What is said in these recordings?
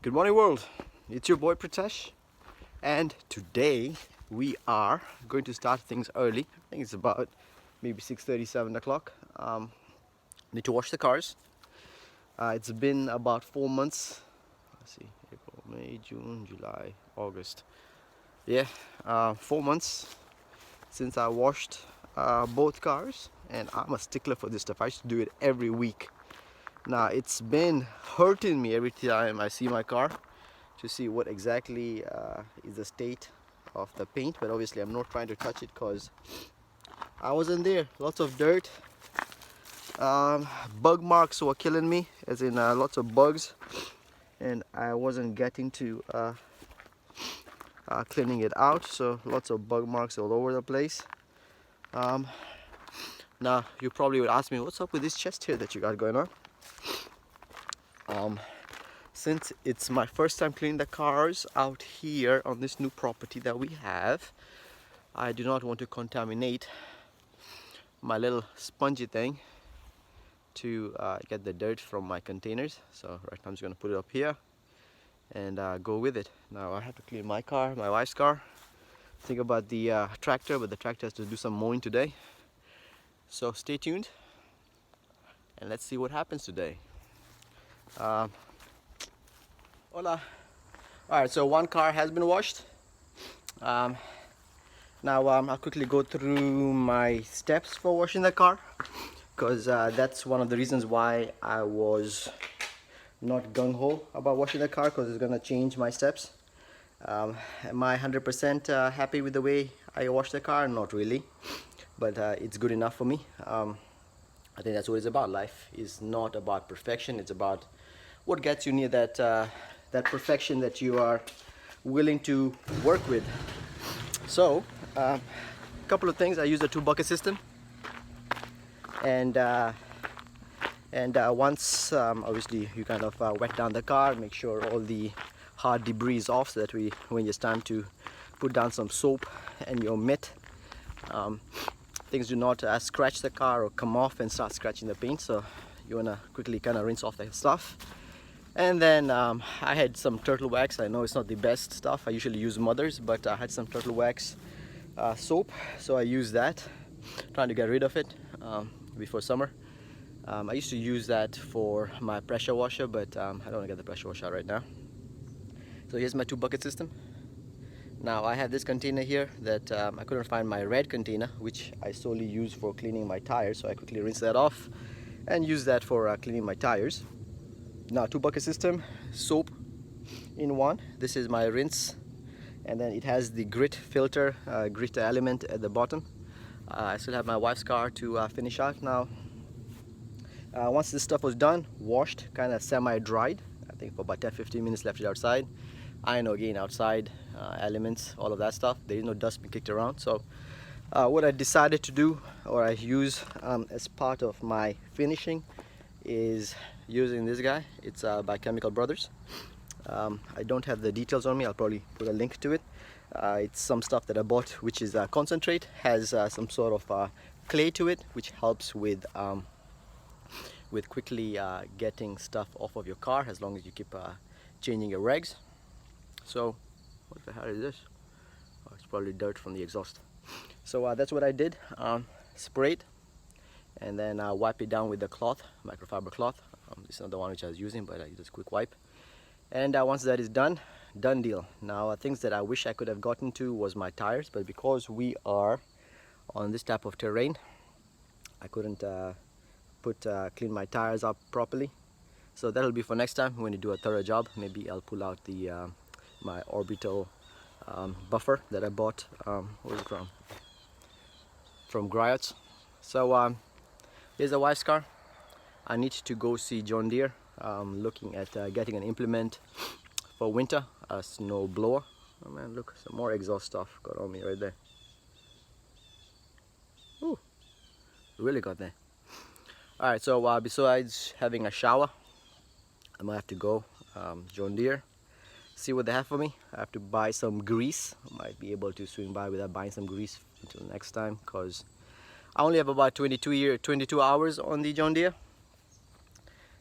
Good morning world, it's your boy Pritesh, and today we are going to start things early. I think it's about maybe 6:30, 7 o'clock. Need to wash the cars. It's been about 4 months. Let's see, April, May, June, July, August. Yeah, 4 months since I washed both cars, and I'm a stickler for this stuff. I used to do it every week. Now it's been hurting me every time I see my car to see what exactly is the state of the paint, but obviously I'm not trying to touch it because I wasn't there. Lots of dirt, bug marks were killing me, as in lots of bugs, and I wasn't getting to cleaning it out, so lots of bug marks all over the place. Now you probably would ask me, what's up with this chest here that you got going on? Since it's my first time cleaning the cars out here on this new property that we have, I do not want to contaminate my little spongy thing to get the dirt from my containers. So right now I'm just going to put it up here and go with it. Now I have to clean my car, my wife's car. Think about the tractor, but the tractor has to do some mowing today. So stay tuned and let's see what happens today. Hola. Alright, so one car has been washed. Now I'll quickly go through my steps for washing the car, because that's one of the reasons why I was not gung-ho about washing the car, because it's gonna change my steps. Am I 100% happy with the way I wash the car? Not really, but it's good enough for me. I think that's what it's about. Life is not about perfection. It's about what gets you near that perfection that you are willing to work with. So a couple of things. I use a 2-bucket system, and once obviously you kind of wet down the car, make sure all the hard debris is off, so that when it's time to put down some soap and your mitt, things do not scratch the car or come off and start scratching the paint. So you want to quickly kind of rinse off the stuff. And then I had some turtle wax. I know it's not the best stuff. I usually use Mother's, but I had some turtle wax soap, so I used that, trying to get rid of it before summer. I used to use that for my pressure washer, but I don't want to get the pressure washer out right now. So here's my 2-bucket system. Now I have this container here that I couldn't find my red container, which I solely use for cleaning my tires, so I quickly rinse that off and use that for cleaning my tires. Now 2-bucket system, soap in one. This is my rinse, and then it has the grit filter, grit element at the bottom. I still have my wife's car to finish out now. Once this stuff was done, washed, kind of semi-dried, I think for about 10-15 minutes, left it outside. I know, again, outside elements, all of that stuff, there is no dust being kicked around. So what I decided to do, or I use as part of my finishing, is using this guy. It's by Chemical Brothers. I don't have the details on me. I'll probably put a link to it. It's some stuff that I bought, which is concentrate, has some sort of clay to it, which helps with quickly getting stuff off of your car, as long as you keep changing your regs. So what the hell is this? Oh, it's probably dirt from the exhaust. So that's what I did. Spray it and then wipe it down with the cloth, microfiber cloth. This is not the one which I was using, but I use a quick wipe. And once that is done, done deal. Now things that I wish I could have gotten to was my tires, but because we are on this type of terrain, I couldn't clean my tires up properly. So that'll be for next time when you do a thorough job. Maybe I'll pull out the my orbital buffer that I bought. Where's it from? From Griots. So here's the wife's car. I need to go see John Deere. Looking at getting an implement for winter, a snow blower. Oh man, look, some more exhaust stuff got on me right there. Ooh, really got there. Alright, so besides having a shower, I might have to go John Deere, see what they have for me. I have to buy some grease. I might be able to swing by without buying some grease until next time, because I only have about 22 hours on the John Deere.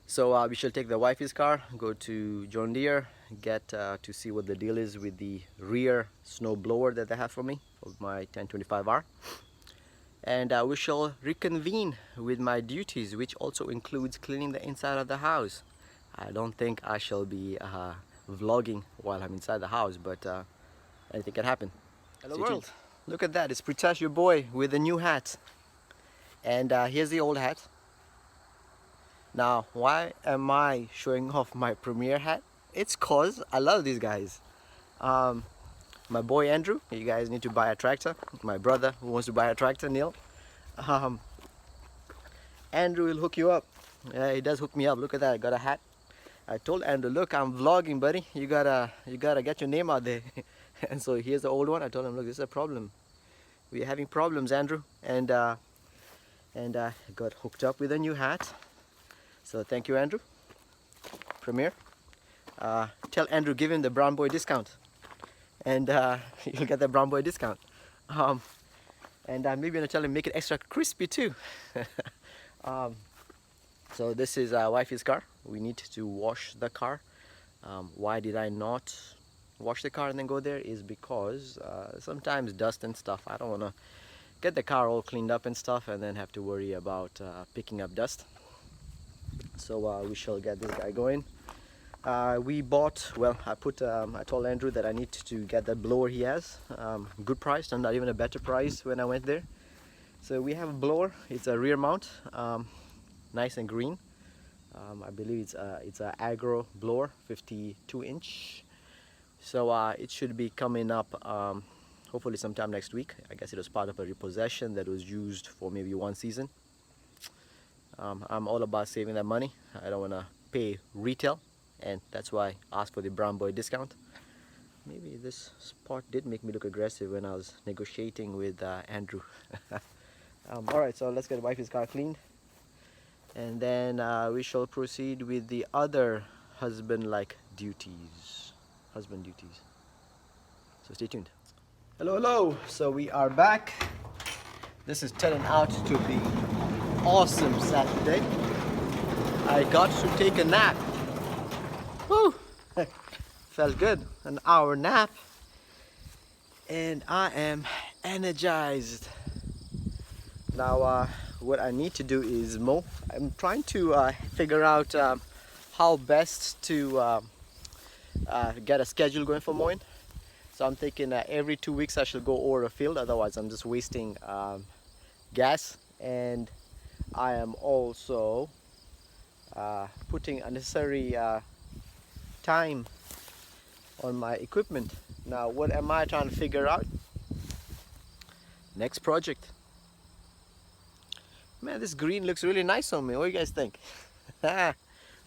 So we shall take the wifey's car, go to John Deere, get to see what the deal is with the rear snow blower that they have for me for my 1025R. And we shall reconvene with my duties, which also includes cleaning the inside of the house. I don't think I shall be vlogging while I'm inside the house, but anything can happen. Hello world, look at that, it's Pritesh, your boy, with a new hat. And here's the old hat. Now, why am I showing off my Premier hat? It's cause I love these guys. My boy Andrew, you guys need to buy a tractor. My brother who wants to buy a tractor, Neil. Andrew will hook you up. Yeah, he does hook me up. Look at that, I got a hat. I told Andrew, look, I'm vlogging, buddy. You gotta get your name out there. And so here's the old one. I told him, look, this is a problem. We're having problems, Andrew. And I got hooked up with a new hat. So thank you, Andrew. Premier. Tell Andrew, give him the brown boy discount. And you'll get the brown boy discount. And maybe I'm gonna tell him make it extra crispy too. So this is wifey's car. We need to wash the car. Why did I not wash the car and then go there? Is because sometimes dust and stuff. I don't wanna get the car all cleaned up and stuff and then have to worry about picking up dust. So we shall get this guy going. We bought, well, I told Andrew that I need to get that blower he has. Good price, and not even a better price when I went there. So we have a blower. It's a rear mount, nice and green. I believe it's a agro blower, 52-inch. So it should be coming up hopefully sometime next week. I guess it was part of a repossession that was used for maybe one season. I'm all about saving that money. I don't want to pay retail, and that's why I asked for the brown boy discount. Maybe this spot did make me look aggressive when I was negotiating with Andrew. Alright, so let's get wifey's car cleaned, and then we shall proceed with the other husband-like duties. So stay tuned. Hello. So we are back. This is turning out to be awesome Saturday. I got to take a nap. Woo! Felt good. An hour nap. And I am energized. Now what I need to do is mow. I'm trying to figure out how best to get a schedule going for mowing. So I'm thinking every 2 weeks I should go over a field, otherwise I'm just wasting gas. And I am also putting unnecessary time on my equipment. Now what am I trying to figure out? Next project. Man, this green looks really nice on me. What do you guys think?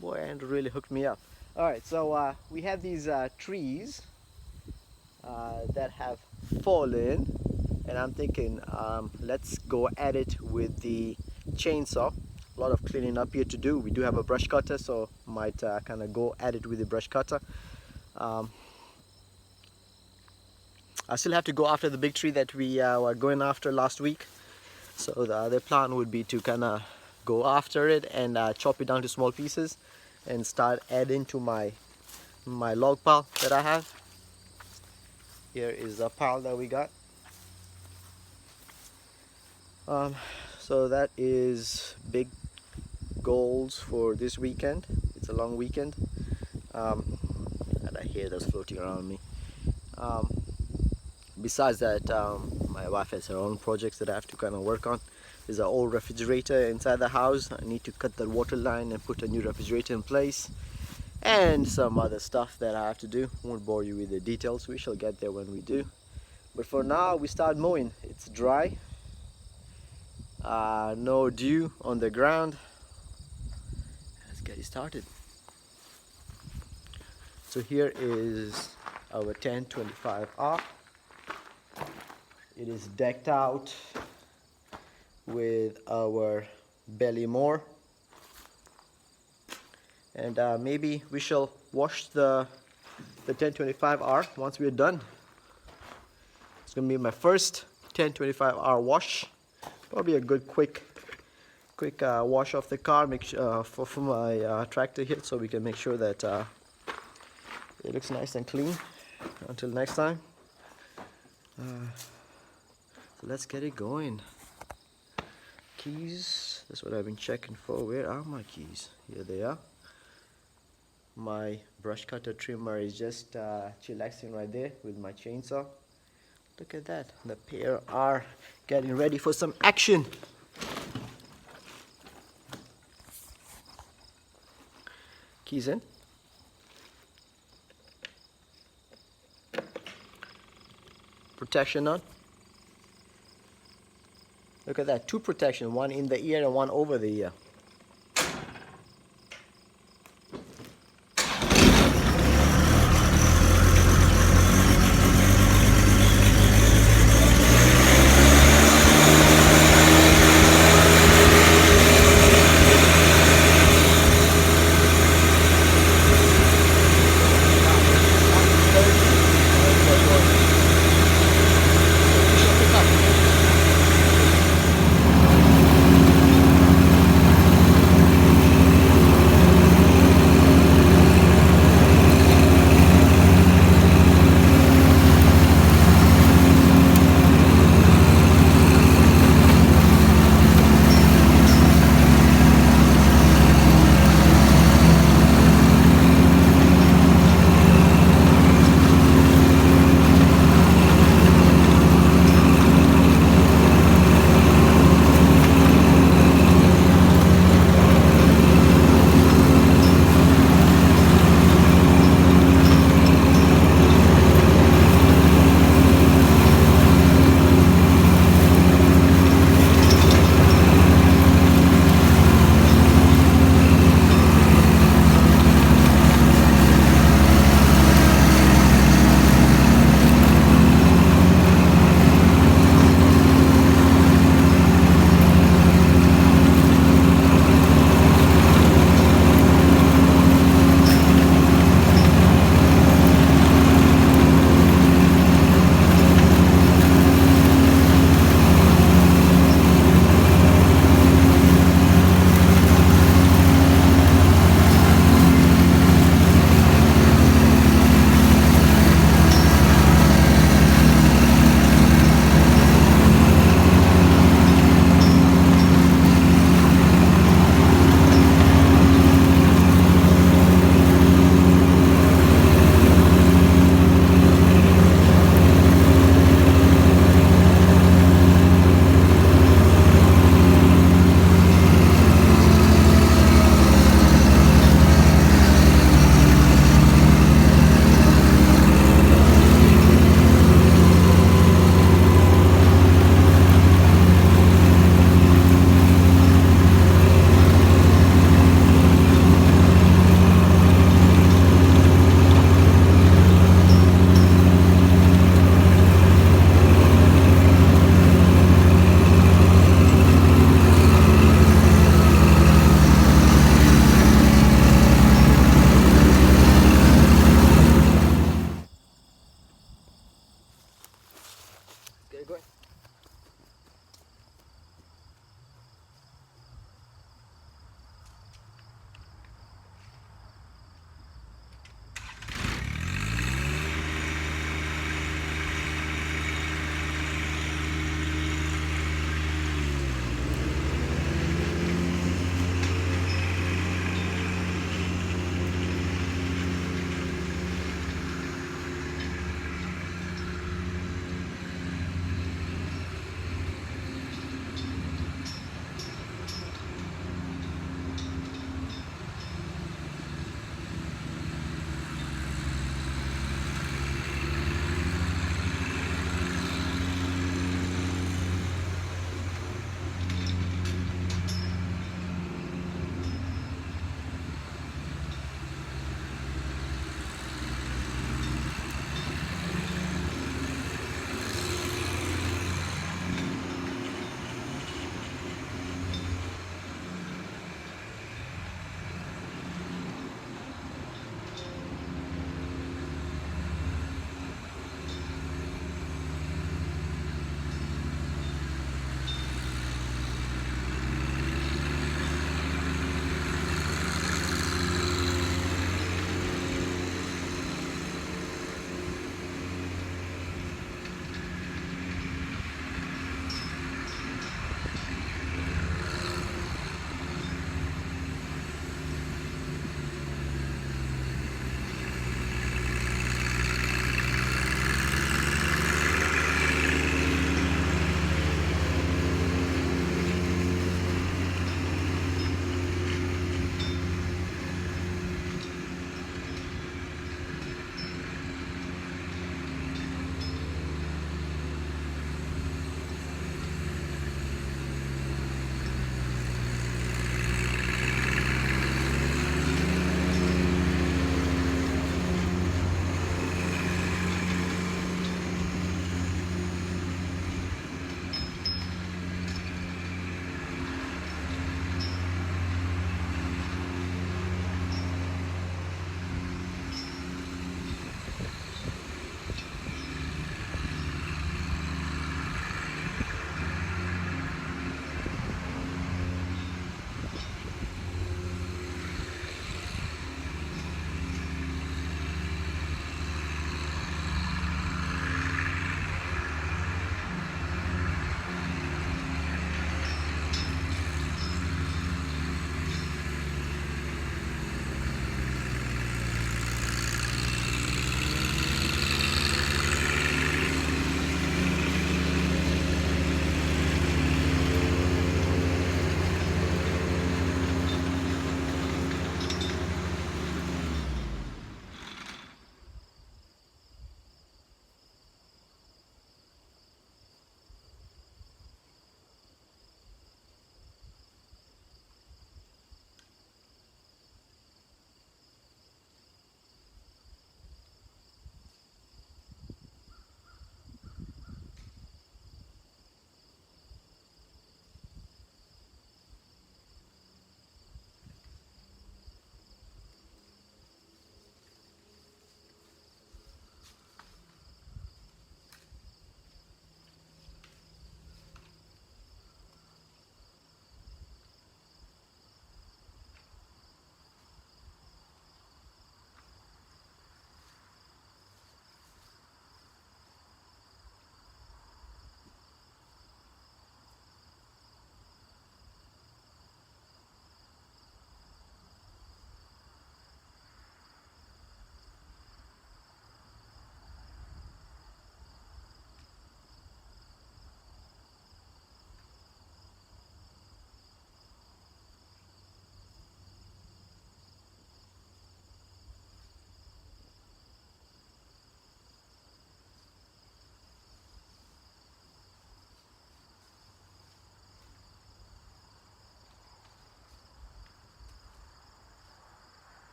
Boy, Andrew really hooked me up. Alright, so we have these trees that have fallen, and I'm thinking let's go at it with the chainsaw. A lot of cleaning up here to do. We do have a brush cutter, so might kind of go at it with the brush cutter. I still have to go after the big tree that we were going after last week. So the other plan would be to kind of go after it and chop it down to small pieces and start adding to my log pile that I have. Here is the pile that we got. So that is big goals for this weekend. It's a long weekend. And I hear those floating around me. Besides that, my wife has her own projects that I have to kind of work on. There's an old refrigerator inside the house. I need to cut the water line and put a new refrigerator in place, and some other stuff that I have to do. Won't bore you with the details. We shall get there when we do. But for now, we start mowing. It's dry. No dew on the ground. Let's get it started. So here is our 1025R. It is decked out with our belly mower, and maybe we shall wash the 1025R once we're done. It's gonna be my first 1025R wash. Probably a good quick quick wash of the car, make sure, for my tractor here, so we can make sure that it looks nice and clean. Until next time, so let's get it going. Keys, that's what I've been checking for. Where are my keys? Here they are. My brush cutter trimmer is just chillaxing right there with my chainsaw. Look at that, the pair are getting ready for some action. Keys in. Protection on. Look at that, two protection, one in the ear and one over the ear.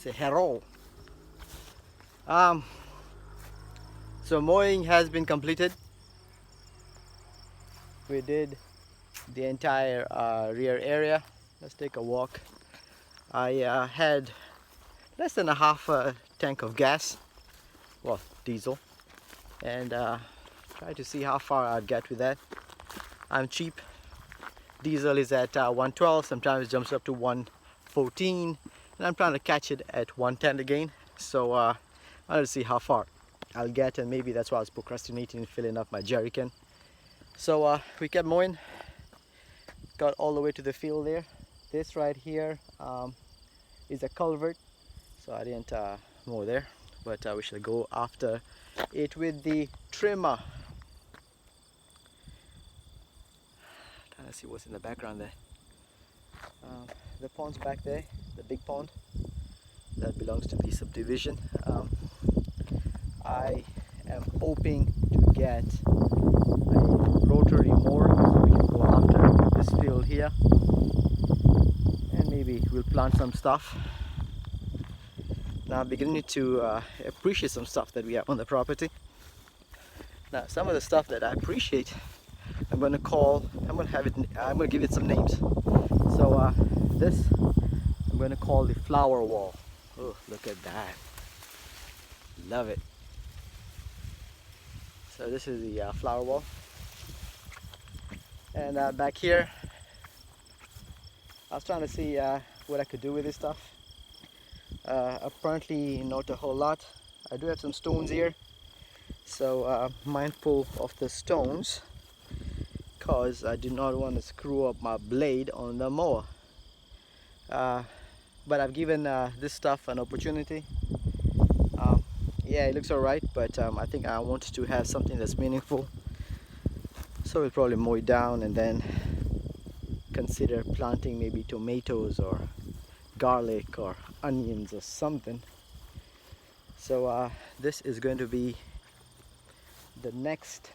say hello. So mowing has been completed. We did the entire rear area. Let's take a walk. I had less than a half a tank of gas, well, diesel, and try to see how far I'd get with that. I'm cheap. Diesel is at 112, sometimes it jumps up to 114, and I'm trying to catch it at 110 again. So I want to see how far I'll get, and maybe that's why I was procrastinating in filling up my jerry can. So we kept mowing, got all the way to the field there. This right here is a culvert, so I didn't mow there, but we shall go after it with the trimmer. Trying to see what's in the background there. The pond's back there, the big pond that belongs to the subdivision. I am hoping to get a rotary mower so we can go after this field here, and maybe we'll plant some stuff. Now I'm beginning to appreciate some stuff that we have on the property. Now some of the stuff that I appreciate, I'm going to give it some names. So this I'm going to call the flower wall. Oh, look at that. Love it. So this is the flower wall. And back here, I was trying to see what I could do with this stuff. Apparently not a whole lot. I do have some stones here. So mindful of the stones, because I do not want to screw up my blade on the mower. But I've given this stuff an opportunity. Yeah, it looks alright, but I think I want to have something that's meaningful. So we'll probably mow it down and then consider planting maybe tomatoes or garlic or onions or something. So this is going to be the next,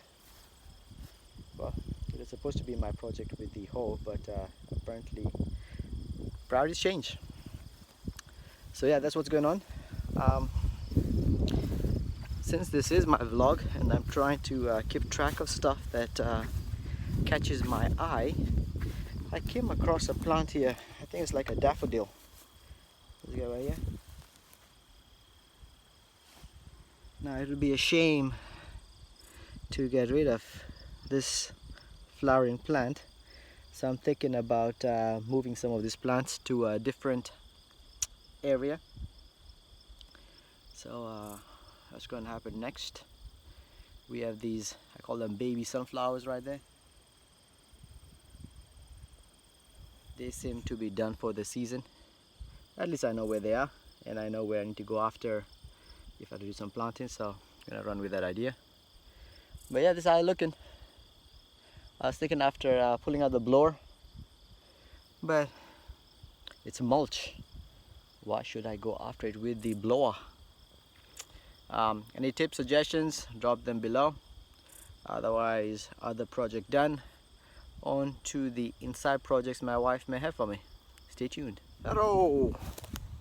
well, it was supposed to be my project with the hoe, but apparently priorities change. So yeah, that's what's going on. Since this is my vlog and I'm trying to keep track of stuff that catches my eye, I came across a plant here. I think it's like a daffodil. This guy right here. Now it would be a shame to get rid of this flowering plant, so I'm thinking about moving some of these plants to a different area. So what's going to happen next? We have these, I call them baby sunflowers right there. They seem to be done for the season. At least I know where they are, and I know where I need to go after if I do some planting, so I'm gonna run with that idea. But yeah, this is how it's looking. I was thinking after pulling out the blower, but it's mulch. Why should I go after it with the blower? Any tips, suggestions, drop them below. Otherwise, other project done. On to the inside projects my wife may have for me. Stay tuned. Hello!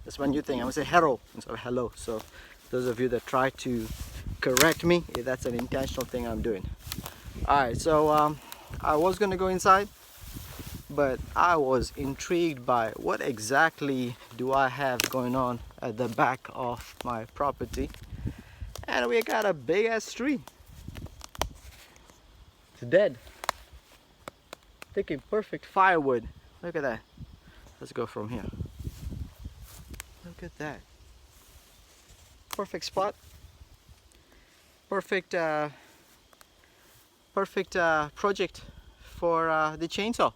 That's one new thing. I'm gonna say hello instead of hello. So those of you that try to correct me, that's an intentional thing I'm doing. Alright, so I was gonna go inside, but I was intrigued by what exactly do I have going on at the back of my property. And we got a big ass tree. It's dead. Taking perfect firewood. Look at that. Let's go from here. Look at that. Perfect spot. Perfect project for the chainsaw.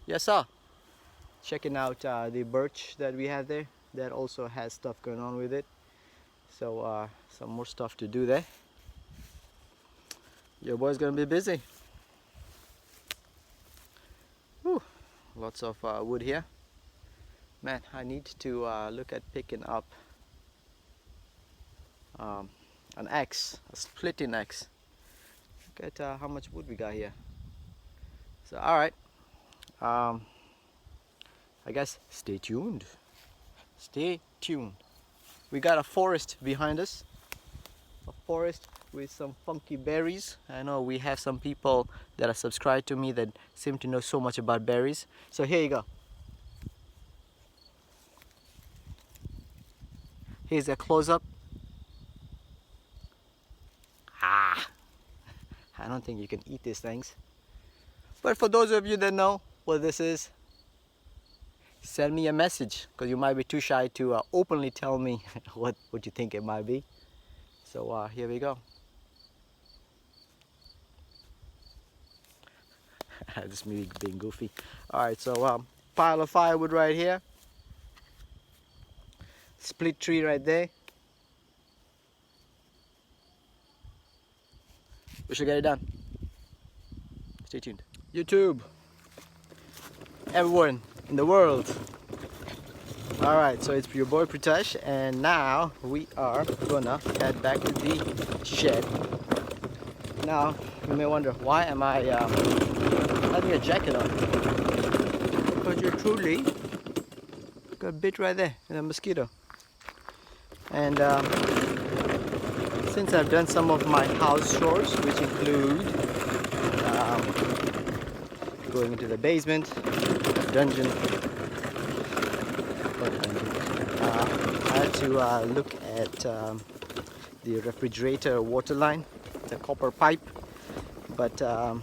Yes sir. Checking out the birch that we have there. That also has stuff going on with it. So some more stuff to do there. Your boy's gonna be busy. Whew. Lots of wood here. Man, I need to look at picking up an axe, a splitting axe. Look at how much wood we got here. So alright, I guess stay tuned. Stay tuned. We got a forest behind us. A forest with some funky berries. I know we have some people that are subscribed to me that seem to know so much about berries. So here you go. Here's a close-up. I don't think you can eat these things. But for those of you that know what this is, send me a message, because you might be too shy to openly tell me what you think it might be. So here we go. This me being goofy. Alright, so pile of firewood right here. Split tree right there. We should get it done. Stay tuned. YouTube, everyone in the world. Alright, so it's your boy Pritesh, and now we are gonna head back to the shed. Now, you may wonder, why am I having a jacket on? Because you truly got bit right there in a mosquito. And since I've done some of my house chores, which include going into the basement, dungeon, I had to look at the refrigerator water line, the copper pipe, but the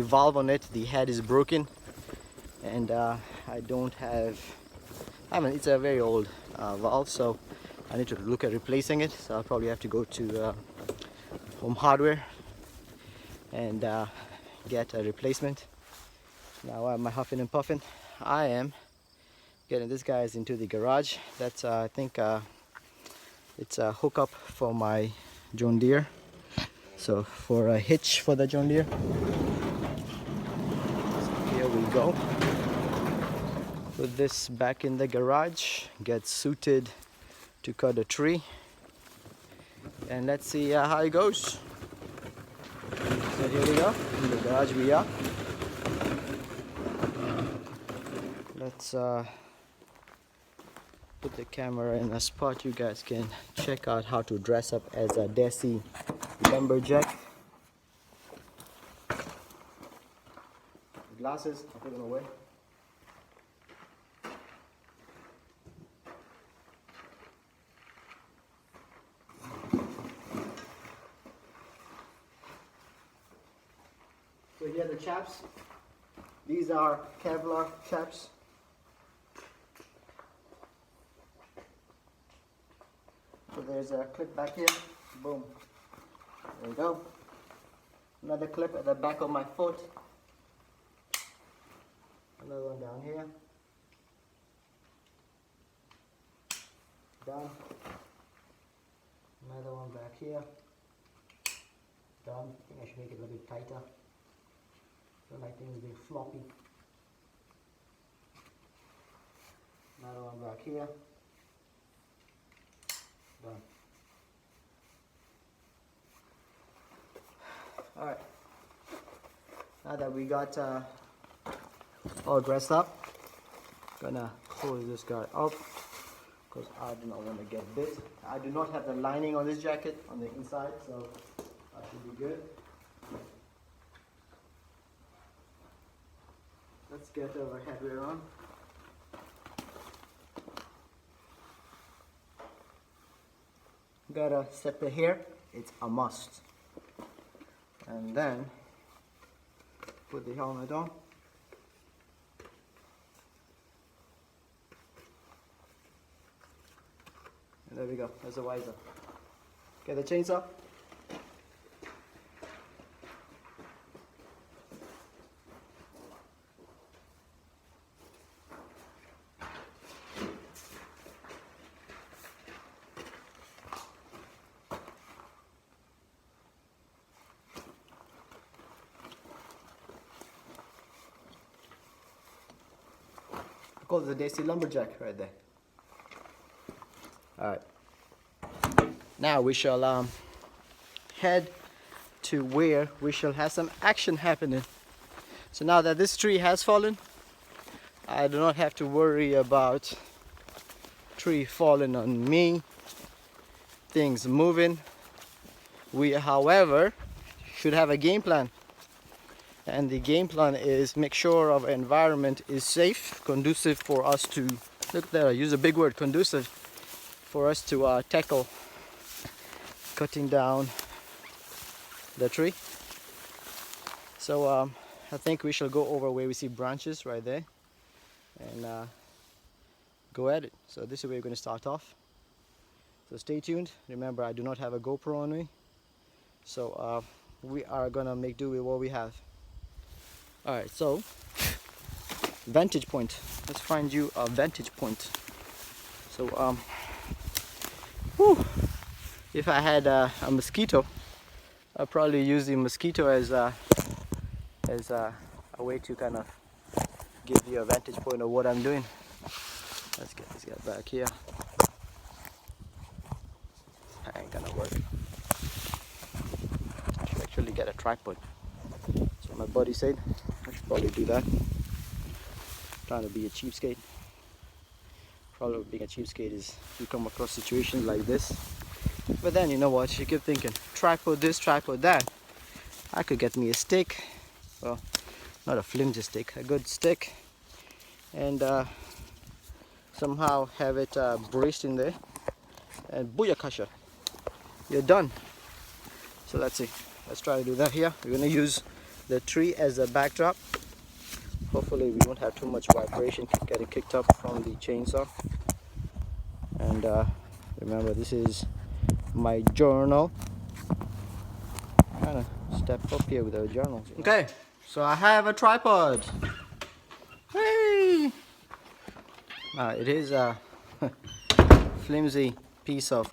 valve on it, the head is broken, and I don't have, it's a very old valve, so I need to look at replacing it. So I'll probably have to go to Home Hardware and get a replacement. Now I'm huffing and puffing. I am getting this guys into the garage. That's I think it's a hookup for my John Deere. So for a hitch for the John Deere. So here we go. Put this back in the garage. Get suited to cut a tree. And let's see how it goes. So here we go. In the garage we are. Let's put the camera in a spot you guys can check out how to dress up as a Desi-Lumberjack. Glasses, I'll put them away. So here are the chaps. These are Kevlar chaps. So there's a clip back here. Boom. There we go. Another clip at the back of my foot. Another one down here. Done. Another one back here. Done. I think I should make it a little bit tighter. Don't like things being floppy. Another one back here. Done. Alright. Now that we got all dressed up, gonna close this guy up because I do not want to get bit. I do not have the lining on this jacket on the inside, so that should be good. Let's get our headwear on. Gotta set the hair, it's a must. And then put the helmet on. And there we go, there's a visor. Get the chainsaw. Call it the Desi-Lumberjack right there. Alright. Now we shall head to where we shall have some action happening. So now that this tree has fallen, I do not have to worry about tree falling on me, things moving. We, however, should have a game plan. And the game plan is make sure our environment is safe, conducive for us to, look there, I use a big word, conducive, for us to tackle cutting down the tree. So I think we shall go over where we see branches right there and go at it. So this is where we're going to start off. So stay tuned. Remember, I do not have a GoPro on me. So we are going to make do with what we have. Alright, so vantage point. Let's find you a vantage point. So if I had a mosquito, I'd probably use the mosquito as a way to kind of give you a vantage point of what I'm doing. Let's get this guy back here. That ain't gonna work. I should actually get a tripod. So my buddy said I should probably do that. Trying to be a cheapskate. Problem with being a cheapskate is you come across situations like this. But then you know what? You keep thinking, tripod this, tripod that. I could get me a stick. Well, not a flimsy stick, a good stick. And somehow have it braced in there. And booyakasha. You're done. So let's see. Let's try to do that here. We're going to use the tree as a backdrop. Hopefully we won't have too much vibration getting kicked up from the chainsaw. And remember, this is my journal. Kind of step up here with our journals. Okay, so I have a tripod. Hey! It is a flimsy piece of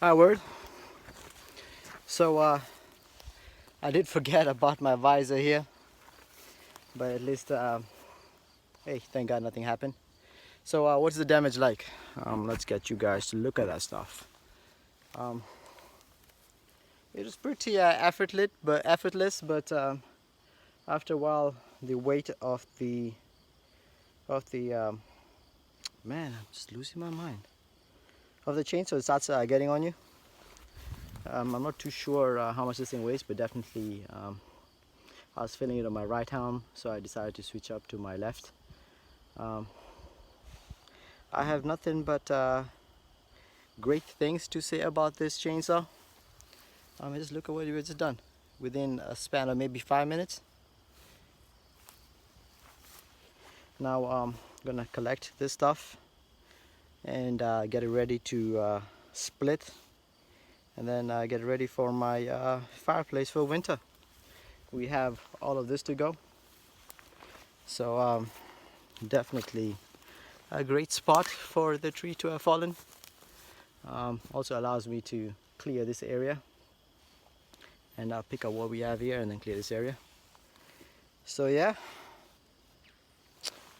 Hi, word. So I did forget about my visor here, but at least hey, thank God nothing happened. So what's the damage like? Let's get you guys to look at that stuff. It was pretty effortless, but after a while, the weight of the man, I'm just losing my mind. Of the chainsaw starts getting on you. I'm not too sure how much this thing weighs, but definitely I was feeling it on my right arm, so I decided to switch up to my left. I have nothing but great things to say about this chainsaw. Just look at what it's done within a span of maybe 5 minutes. Now I'm gonna collect this stuff and get it ready to split, and then get it ready for my fireplace for winter. We have all of this to go, so definitely a great spot for the tree to have fallen. Also allows me to clear this area and pick up what we have here and then clear this area. So yeah,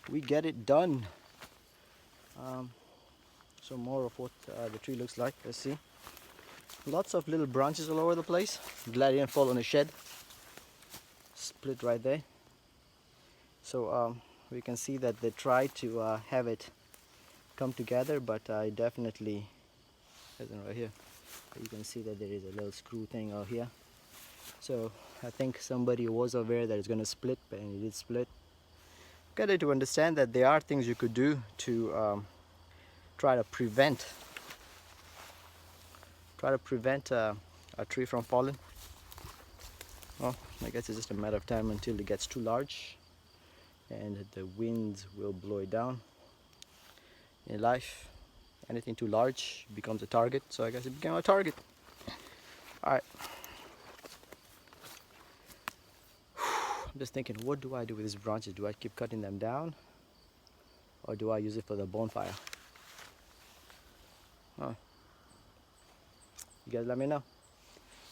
we get it done. So more of what the tree looks like. Let's see. Lots of little branches all over the place. Glad it didn't fall on the shed. Split right there. So we can see that they tried to have it come together, but I definitely isn't right here. You can see that there is a little screw thing out here. So I think somebody was aware that it's going to split, and it did split. Got to understand that there are things you could do to try to prevent a tree from falling. Well, I guess it's just a matter of time until it gets too large and the winds will blow it down. In life, anything too large becomes a target, so I guess it became a target. Alright. I'm just thinking, what do I do with these branches? Do I keep cutting them down, or do I use it for the bonfire? Huh. You guys let me know.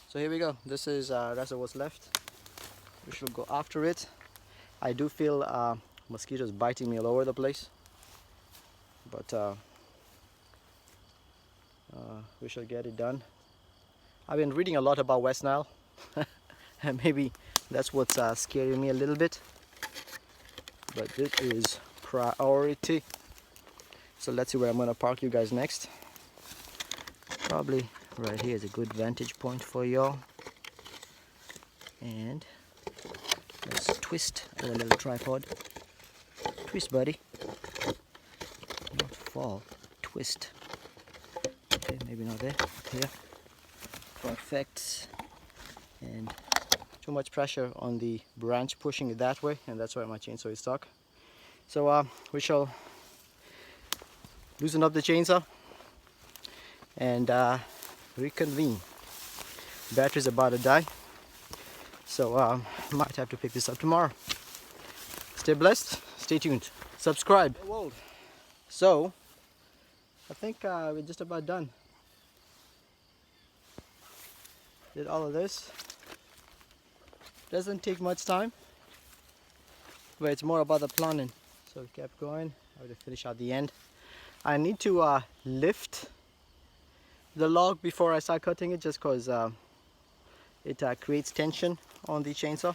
So here we go. This is the rest of what's left. We should go after it. I do feel mosquitoes biting me all over the place, but we shall get it done. I've been reading a lot about West Nile and maybe that's what's scaring me a little bit, but this is priority. So let's see where I'm gonna park you guys next. Probably right here is a good vantage point for y'all. And let's twist our little tripod. Twist, buddy. Not fall, twist. Okay, maybe not there. Here. Perfect. And too much pressure on the branch pushing it that way, and that's why my chainsaw is stuck. So we shall loosen up the chainsaw and reconvene. Battery's about to die, so might have to pick this up tomorrow. Stay blessed, stay tuned, subscribe. So I think we're just about done. Did all of this. Doesn't take much time, but it's more about the planning. So we kept going. I would finish at the end. I need to lift the log before I start cutting it, just because it creates tension on the chainsaw.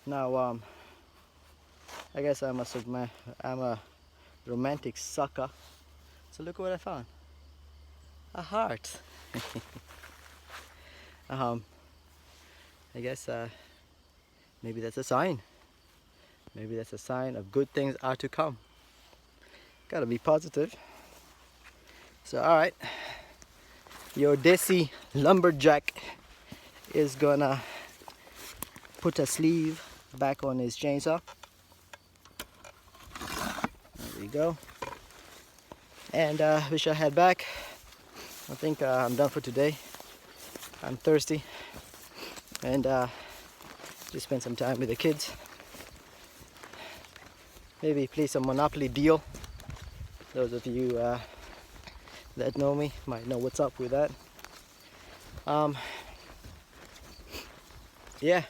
Now I guess I'm a romantic sucker. So look what I found. A heart. I guess maybe that's a sign. Maybe that's a sign of good things are to come. Gotta be positive. So alright, your Desi-Lumberjack is gonna put a sleeve back on his chainsaw. There we go. And we shall head back. I think I'm done for today. I'm thirsty, and just spend some time with the kids. Maybe play some Monopoly Deal. Those of you that know me might know what's up with that. Yeah,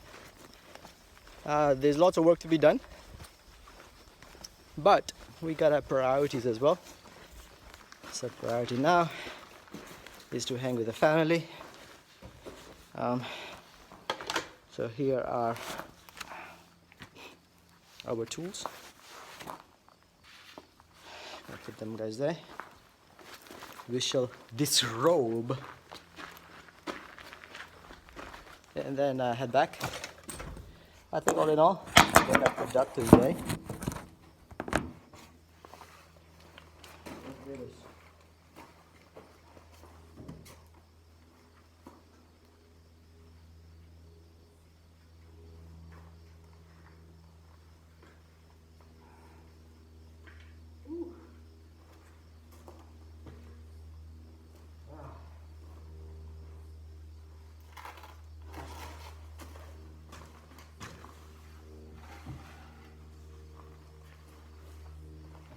there's lots of work to be done, but we got our priorities as well. So priority now is to hang with the family. So here are our tools. I'll put them guys there. We shall disrobe and then head back. I think all in all, been a productive day.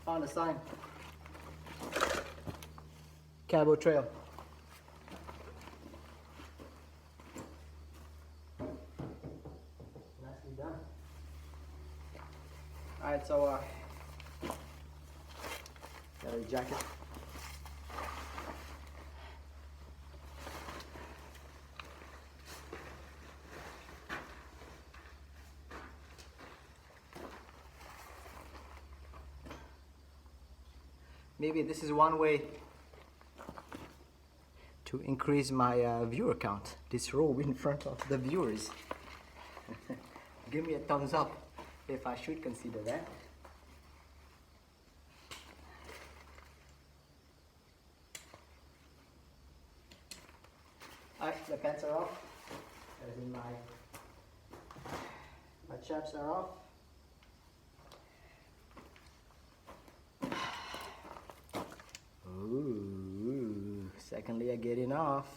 Found a sign. Cabo Trail. Nicely done. Alright, so got a jacket. Maybe this is one way to increase my viewer count. This robe in front of the viewers. Give me a thumbs up if I should consider that. Alright, the pants are off. As in my chaps are off. Ooh, second layer getting off.